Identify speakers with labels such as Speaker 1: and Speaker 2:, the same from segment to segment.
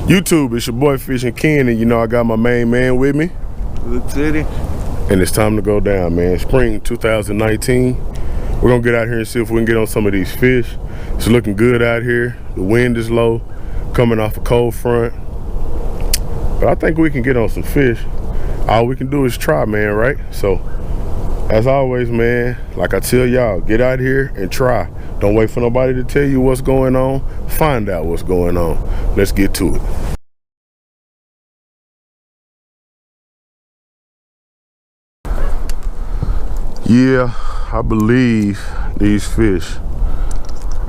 Speaker 1: YouTube, it's your boy Fishing Ken, and you know I got my main man with me.
Speaker 2: Good city.
Speaker 1: And it's time to go down, man. Spring 2019. We're gonna get out here and see if we can get on some of these fish. It's looking good out here. The wind is low, coming off a cold front. But I think we can get on some fish. All we can do is try, man, right? So, as always, man, like I tell y'all, get out here and try. Don't wait for nobody to tell you what's going on. Find out what's going on. Let's get to it. Yeah, I believe these fish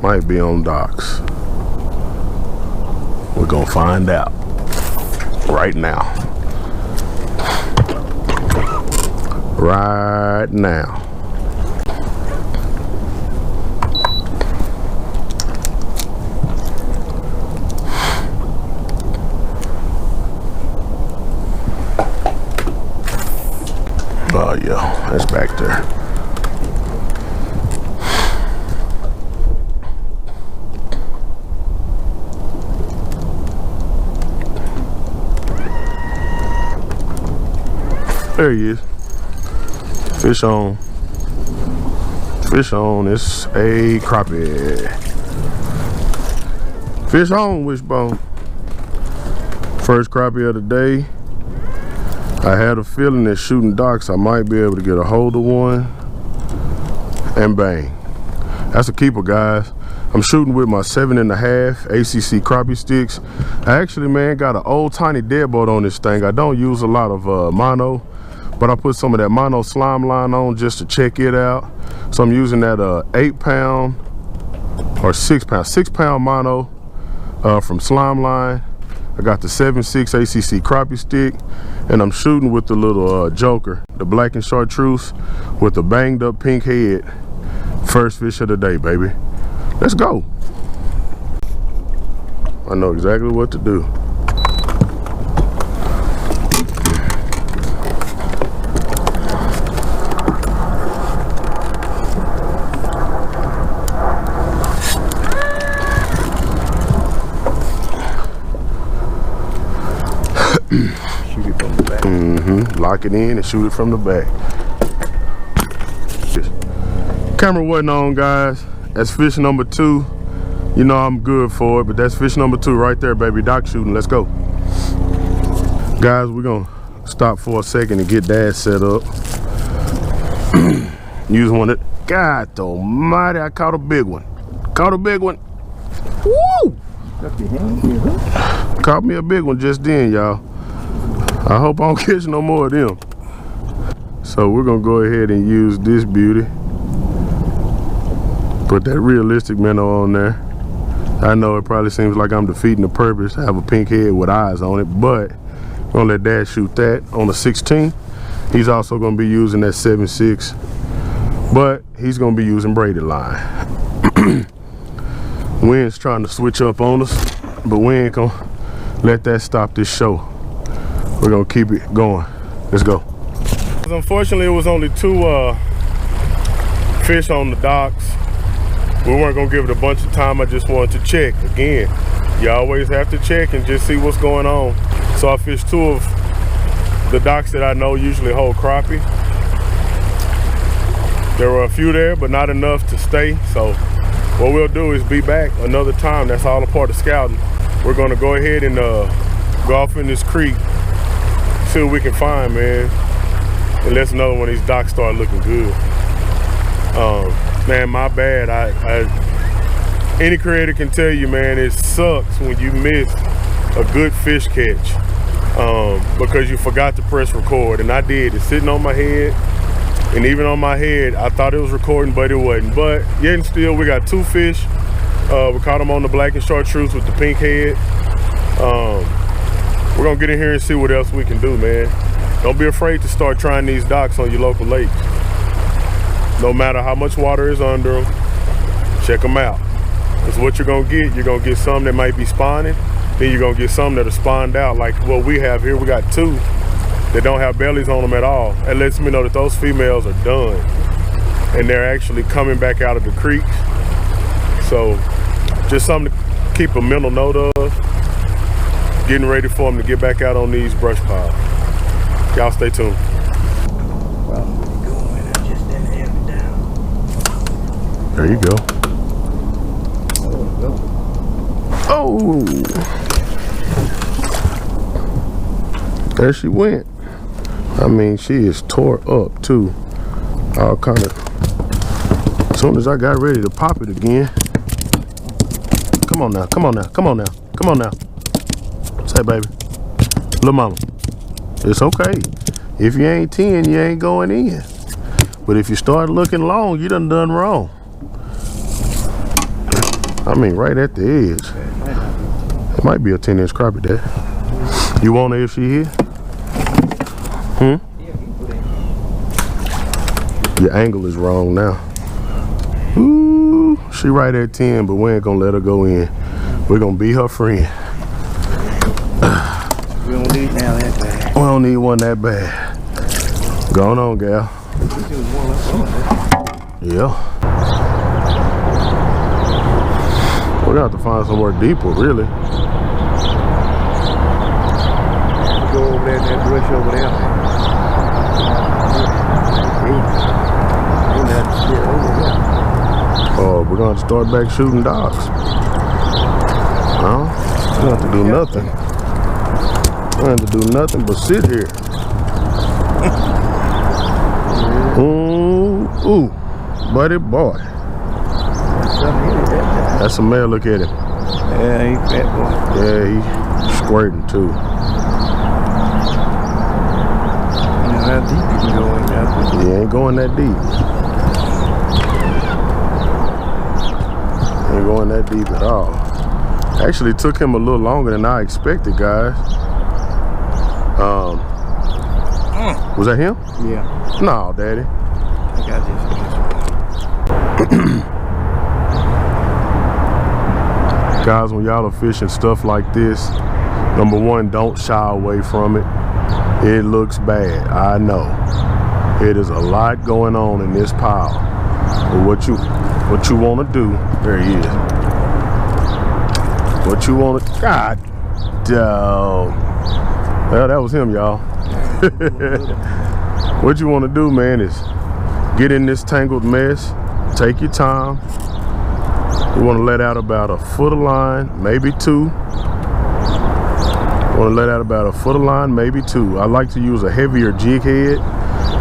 Speaker 1: might be on docks. We're gonna find out right now. Right now. Oh yeah, that's back there. There he is. Fish on. Fish on. It's a crappie. Fish on, Wishbone. First crappie of the day. I had a feeling that shooting docks I might be able to get a hold of one, and bang. That's a keeper, guys. I'm shooting with my 7.5 ACC crappie sticks. I actually, man, got an old tiny deadbolt on this thing. I don't use a lot of mono, but I put some of that mono slime line on just to check it out. So I'm using that 8-pound or 6-pound mono from Slime Line. I got the 7.6 ACC crappie stick, and I'm shooting with the little joker, the black and chartreuse with the banged up pink head. First fish of the day, baby. Let's go. I know exactly what to do.
Speaker 2: Shoot it from the back.
Speaker 1: Lock it in and shoot it from the back. Camera wasn't on, guys. That's fish number 2. You know I'm good for it, but that's fish number 2 right there, baby. Dock shooting. Let's go. Guys, we're gonna stop for a second and get Dad set up. Use one that, God almighty, I caught a big one. Caught a big one. Woo! Caught me a big one just then, y'all. I hope I don't catch no more of them. So we're gonna go ahead and use this beauty. Put that realistic minnow on there. I know it probably seems like I'm defeating the purpose. I have a pink head with eyes on it, but I'm gonna let Dad shoot that on the 16. He's also gonna be using that 7.6, but he's gonna be using braided line. Wind's trying to switch up on us, but we ain't gonna let that stop this show. We're gonna keep it going. Let's go. Unfortunately, it was only 2 fish on the docks. We weren't gonna give it a bunch of time. I just wanted to check. Again, you always have to check and just see what's going on. So I fished 2 of the docks that I know usually hold crappie. There were a few there, but not enough to stay. So what we'll do is be back another time. That's all a part of scouting. We're gonna go ahead and go off in this creek, see what we can find, man. Unless another one of these docks start looking good. Man, my bad. Any creator can tell you, man, it sucks when you miss a good fish catch because you forgot to press record, and I did. It's sitting on my head, and even on my head, I thought it was recording, but it wasn't. But yet and still, we got 2 fish. We caught them on the black and chartreuse with the pink head. We're gonna get in here and see what else we can do, man. Don't be afraid to start trying these docks on your local lakes. No matter how much water is under them, check them out. That's what you're gonna get. You're gonna get some that might be spawning, then you're gonna get some that are spawned out like what we have here. We got 2 that don't have bellies on them at all. That lets me know that those females are done and they're actually coming back out of the creek. So just something to keep a mental note of. getting ready for them to get back out on these brush piles. Y'all stay tuned. There you go. Oh, there she went. I mean, she is tore up too. All kind of. As soon as I got ready to pop it again. Come on now, come on now, come on now, come on now. Say, baby, little mama, it's okay. If you ain't 10, you ain't going in. But if you start looking long, you done wrong. I mean, right at the edge. It might be a 10-inch crappie there. You want her if she here? Your angle is wrong now. Ooh, she right at 10, but we ain't gonna let her go in. We're gonna be her friend.
Speaker 2: We don't need now that bad.
Speaker 1: We don't need one that bad. Going on, gal. Yeah. We're gonna have to find somewhere deeper, really.
Speaker 2: Go over there and that brush over there.
Speaker 1: Oh, we're gonna have to start back shooting dogs. No, we don't have to do nothing. We don't have to do nothing but sit here. Ooh, buddy boy. That's a male. Look at him.
Speaker 2: Yeah, he's fat boy.
Speaker 1: Yeah, he's squirting too.
Speaker 2: How deep you can go in that?
Speaker 1: He ain't going that deep. Ain't going that deep at all. Actually, it took him a little longer than I expected, guys. Was that him?
Speaker 2: Yeah.
Speaker 1: No, Daddy.
Speaker 2: I got this.
Speaker 1: Guys, when y'all are fishing stuff like this, number one, don't shy away from it. It looks bad, I know. It is a lot going on in this pile. But what you want to do, there he is. What you want to, God, well, that was him, y'all. What you want to do, man, is get in this tangled mess, take your time. You want to let out about a foot of line, maybe two. Want to let out about a foot of line, maybe two. I like to use a heavier jig head.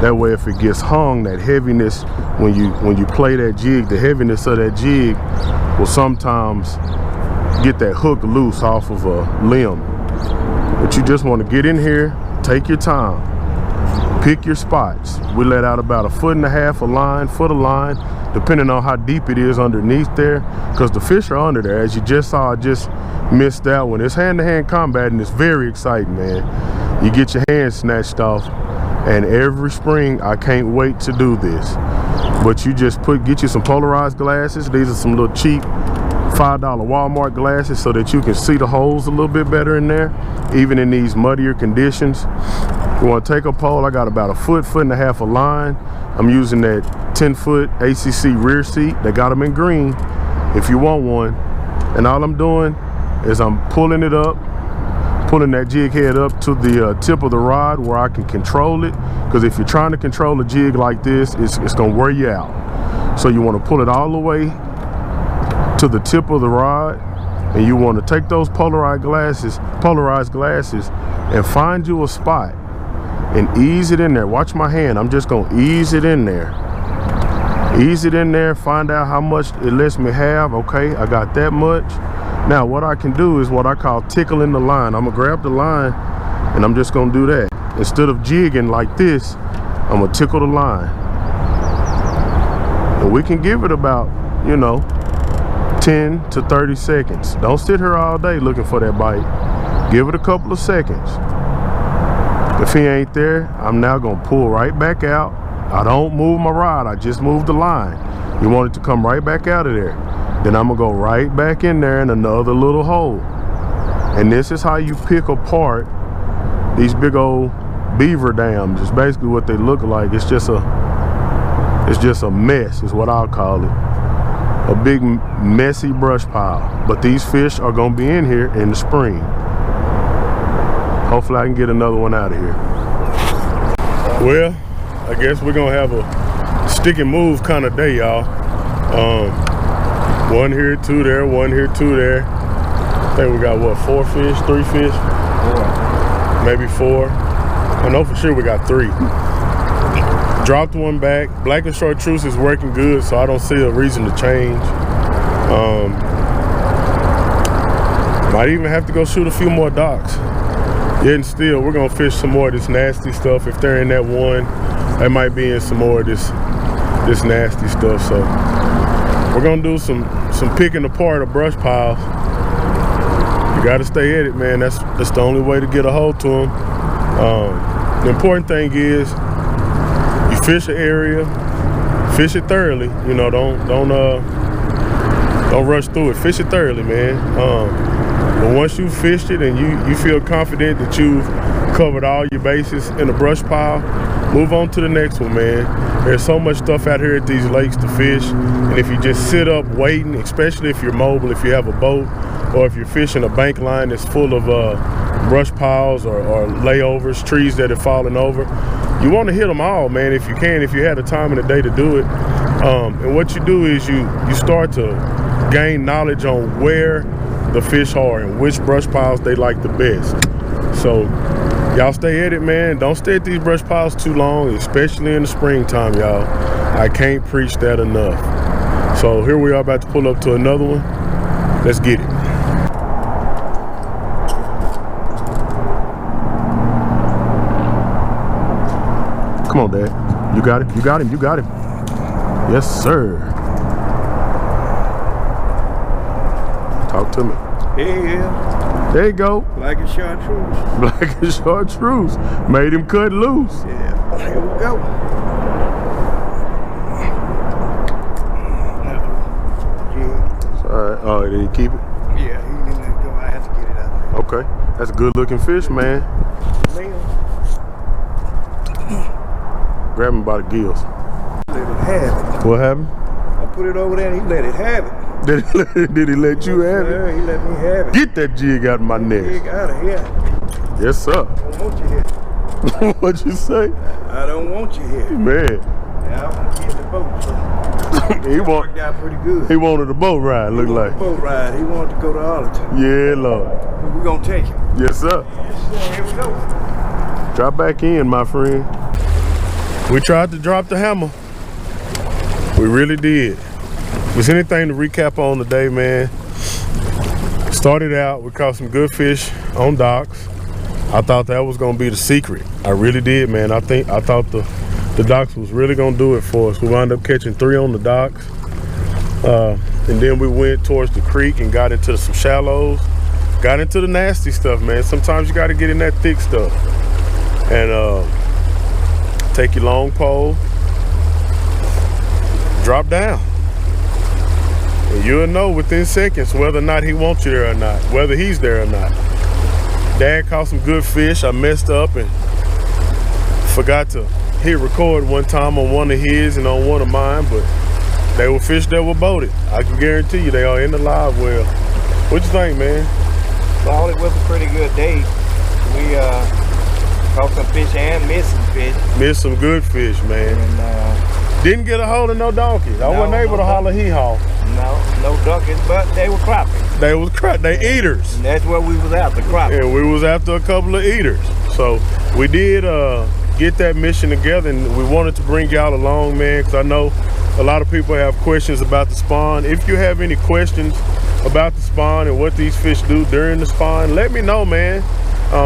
Speaker 1: That way, if it gets hung, that heaviness, when you play that jig, the heaviness of that jig will sometimes get that hook loose off of a limb. But you just want to get in here, take your time, pick your spots. We let out about a foot and a half of line, foot of line, depending on how deep it is underneath there, because the fish are under there. As you just saw, I just missed that one. It's hand-to-hand combat, and it's very exciting, man. You get your hands snatched off, and every spring I can't wait to do this. But you just get you some polarized glasses. These are some little cheap $5 Walmart glasses so that you can see the holes a little bit better in there, even in these muddier conditions. You want to take a pole. I got about a foot and a half of line. I'm using that 10-foot ACC rear seat. They got them in green if you want one. And all I'm doing is I'm pulling it up, pulling that jig head up to the tip of the rod where I can control it. Because if you're trying to control a jig like this, it's going to wear you out. So you want to pull it all the way to the tip of the rod, and you want to take those polarized glasses and find you a spot and ease it in there. Watch my hand. I'm just going to ease it in there. Ease it in there, find out how much it lets me have. Okay, I got that much. Now what I can do is what I call tickling the line. I'm gonna grab the line and I'm just gonna do that. Instead of jigging like this, I'm gonna tickle the line. And we can give it about, 10 to 30 seconds. Don't sit here all day looking for that bite. Give it a couple of seconds. If he ain't there, I'm now gonna pull right back out. I don't move my rod, I just move the line. You want it to come right back out of there. Then I'm gonna go right back in there in another little hole. And this is how you pick apart these big old beaver dams. It's basically what they look like. It's just a mess is what I'll call it. A big messy brush pile. But these fish are gonna be in here in the spring. hopefully I can get another one out of here. Well, I guess we're gonna have a stick and move kind of day, y'all. One here, two there, one here, two there. I think we got what, 4 fish, 3 fish?
Speaker 2: 4.
Speaker 1: Maybe 4. I know for sure we got 3. Dropped one back. Black and chartreuse is working good, so I don't see a reason to change. Might even have to go shoot a few more docks. Yet and still, we're gonna fish some more of this nasty stuff. If they're in that one, they might be in some more of this nasty stuff. So we're gonna do some picking apart of brush piles. You gotta stay at it, man. That's the only way to get a hold to them. The important thing is you fish an area, fish it thoroughly. You know, don't rush through it. Fish it thoroughly, man. But once you fished it and you feel confident that you've covered all your bases in a brush pile, move on to the next one, man. There's so much stuff out here at these lakes to fish, and if you just sit up waiting, especially if you're mobile, if you have a boat, or if you're fishing a bank line that's full of brush piles or layovers, trees that have fallen over, you want to hit them all, man, if you can, if you had the time in the day to do it. And what you do is you start to gain knowledge on where the fish are and which brush piles they like the best. So y'all stay at it, man. Don't stay at these brush piles too long, especially in the springtime, y'all. I can't preach that enough. So here we are about to pull up to another one. Let's get it. Come on, Dad. You got it. You got him. You got him. Yes, sir. Talk to me.
Speaker 2: Yeah.
Speaker 1: There you go.
Speaker 2: Black and chartreuse.
Speaker 1: Black and chartreuse. Made him cut loose.
Speaker 2: Yeah. Here we go.
Speaker 1: All right. Oh, did he keep it?
Speaker 2: Yeah, he didn't let it go. I have to get it out there.
Speaker 1: Okay. That's a good looking fish, man. Grab him by the gills.
Speaker 2: Let it have it.
Speaker 1: What happened?
Speaker 2: I put it over there and he let it have it.
Speaker 1: Did he let you have it?
Speaker 2: He let me have it.
Speaker 1: Get that jig out of my neck.
Speaker 2: Jig out of here.
Speaker 1: Yes, sir.
Speaker 2: I don't want you here.
Speaker 1: What'd you say?
Speaker 2: I don't want you here.
Speaker 1: Man.
Speaker 2: Yeah, I want to get in the boat. So
Speaker 1: He
Speaker 2: worked out pretty good.
Speaker 1: He wanted a boat ride, look like.
Speaker 2: A boat ride. He wanted to go to Arlington.
Speaker 1: Yeah, Lord.
Speaker 2: We're going to take him.
Speaker 1: Yes, sir.
Speaker 2: Here we go.
Speaker 1: Drop back in, my friend. We tried to drop the hammer. We really did. If there's anything to recap on today, man, started out, we caught some good fish on docks. I thought that was gonna be the secret. I really did, man. I thought the docks was really gonna do it for us. We wound up catching 3 on the docks. And then we went towards the creek and got into some shallows. Got into the nasty stuff, man. Sometimes you gotta get in that thick stuff. And take your long pole, drop down. And you'll know within seconds whether or not he wants you there or not, whether he's there or not. Dad caught some good fish. I messed up and forgot to hit record one time on one of his and on one of mine, but they were fish that were boated. I can guarantee you they are in the live well. What you think, man?
Speaker 2: Well, it was a pretty good day. We caught some fish and missed some fish.
Speaker 1: Missed some good fish, man.
Speaker 2: And
Speaker 1: didn't get a hold of no donkeys. I wasn't able to holler hee-haw.
Speaker 2: No donkeys, but they were crappie.
Speaker 1: They eaters.
Speaker 2: And that's what we was after, crappie.
Speaker 1: And we was after a couple of eaters. So we did get that mission together, and we wanted to bring y'all along, man, because I know a lot of people have questions about the spawn. If you have any questions about the spawn and what these fish do during the spawn, let me know, man.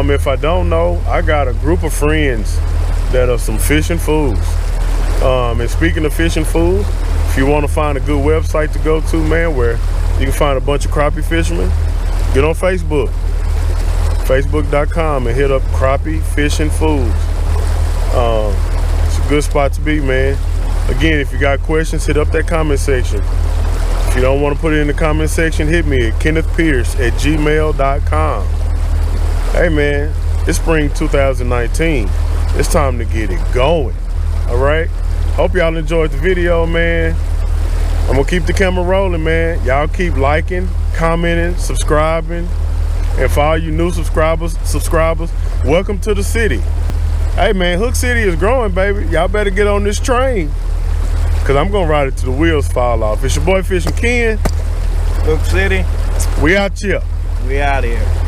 Speaker 1: If I don't know, I got a group of friends that are some fishing fools. And speaking of fishing fools, if you want to find a good website to go to, man, where you can find a bunch of crappie fishermen, get on Facebook, facebook.com, and hit up Crappie Fishing Fools. It's a good spot to be, man. Again, if you got questions, hit up that comment section. If you don't want to put it in the comment section, hit me at kennethpierce@gmail.com. Hey, man, it's spring 2019. It's time to get it going, all right? Hope y'all enjoyed the video, man. I'm gonna keep the camera rolling, man. Y'all keep liking, commenting, subscribing, And for all you new subscribers, welcome to the city. Hey man, Hook City is growing, baby. Y'all better get on this train, cause I'm gonna ride it till the wheels fall off. It's your boy Fishing Ken.
Speaker 2: Hook City.
Speaker 1: We out here.
Speaker 2: We out here.